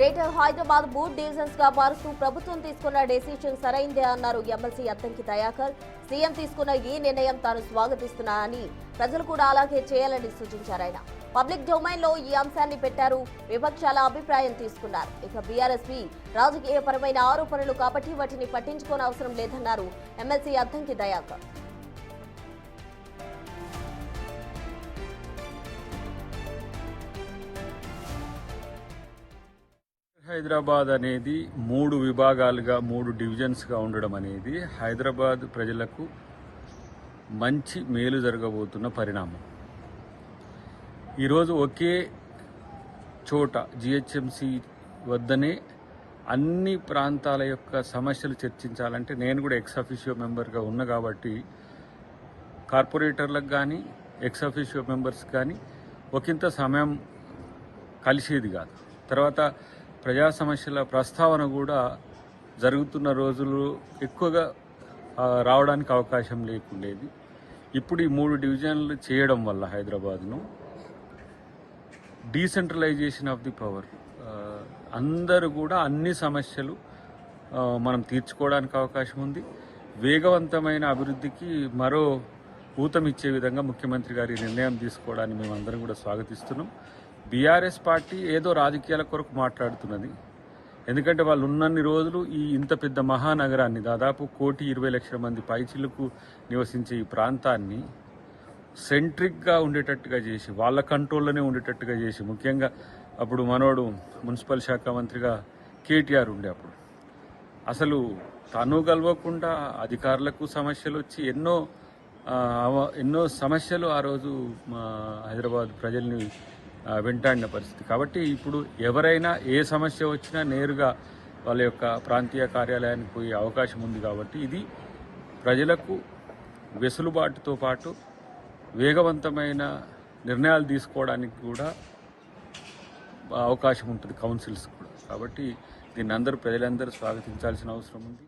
Greater Hyderabad 3 divisions గా మారుస్తూ ప్రభుత్వం తీసుకున్న డెసిషన్ సరైందే అన్నారు ఎమ్మెల్సీ అద్దంకి దయాకర్. సీఎం తీసుకున్న ఈ నిర్ణయం తాను స్వాగతిస్తున్నానని, ప్రజలు కూడా అలాగే చేయాలని సూచించారు. ఆయన పబ్లిక్ డొమైన్ లో ఈ అంశాన్ని పెట్టారు. విపక్షాల అభిప్రాయం తీసుకున్నారు. ఇక బీఆర్ఎస్పీ రాజకీయపరమైన ఆరోపణలు కాబట్టి వాటిని పట్టించుకోని అవసరం లేదన్నారు ఎమ్మెల్సీ అద్దంకి దయాకర్. హైదరాబాద్ అనేది 3 విభాగాలుగా 3 డివిజన్స్గా ఉండడం అనేది హైదరాబాద్ ప్రజలకు మంచి మేలు జరగబోతున్న పరిణామం. ఈరోజు ఒకే చోట జిహెచ్ఎంసి వద్దనే అన్ని ప్రాంతాల యొక్క సమస్యలు చర్చించాలంటే నేను కూడా ఎక్స్ అఫిషియో మెంబర్గా ఉన్నా కాబట్టి కార్పొరేటర్లకు కానీ ఎక్స్ అఫిషియో మెంబర్స్ కానీ ఒకంత సమయం కలిసేది కాదు. తర్వాత ప్రజా సమస్యల ప్రస్తావన కూడా జరుగుతున్న రోజులు ఎక్కువగా రావడానికి అవకాశం లేకుండేది. ఇప్పుడు ఈ 3 డివిజన్లు చేయడం వల్ల హైదరాబాద్ను డీసెంట్రలైజేషన్ ఆఫ్ ది పవర్, అందరూ కూడా అన్ని సమస్యలు మనం తీర్చుకోవడానికి అవకాశం ఉంది. వేగవంతమైన అభివృద్ధికి మరో ఊతమిచ్చే విధంగా ముఖ్యమంత్రి గారి నిర్ణయం తీసుకోవడాన్ని మేమందరం కూడా స్వాగతిస్తున్నాం. బీఆర్ఎస్ పార్టీ ఏదో రాజకీయాల కొరకు మాట్లాడుతున్నది. ఎందుకంటే వాళ్ళు ఉన్నన్ని రోజులు ఈ ఇంత పెద్ద మహానగరాన్ని, దాదాపు 1,20,00,000 మంది పైచిలకు నివసించే ఈ ప్రాంతాన్ని సెంట్రిక్గా ఉండేటట్టుగా చేసి, వాళ్ళ కంట్రోల్లోనే ఉండేటట్టుగా చేసి, ముఖ్యంగా అప్పుడు మనోడు మున్సిపల్ శాఖ మంత్రిగా కేటీఆర్ ఉండే, అప్పుడు అసలు తను కలవకుండా అధికారులకు సమస్యలు వచ్చి ఎన్నో సమస్యలు ఆ రోజు హైదరాబాద్ ప్రజల్ని వెంటాడిన పరిస్థితి. కాబట్టి ఇప్పుడు ఎవరైనా ఏ సమస్య వచ్చినా నేరుగా వాళ్ళ యొక్క ప్రాంతీయ కార్యాలయానికి పోయే అవకాశం ఉంది. కాబట్టి ఇది ప్రజలకు వెసులుబాటుతో పాటు వేగవంతమైన నిర్ణయాలు తీసుకోవడానికి కూడా అవకాశం ఉంటుంది, కౌన్సిల్స్ కూడా. కాబట్టి దీన్ని ప్రజలందరూ స్వాగతించాల్సిన అవసరం ఉంది.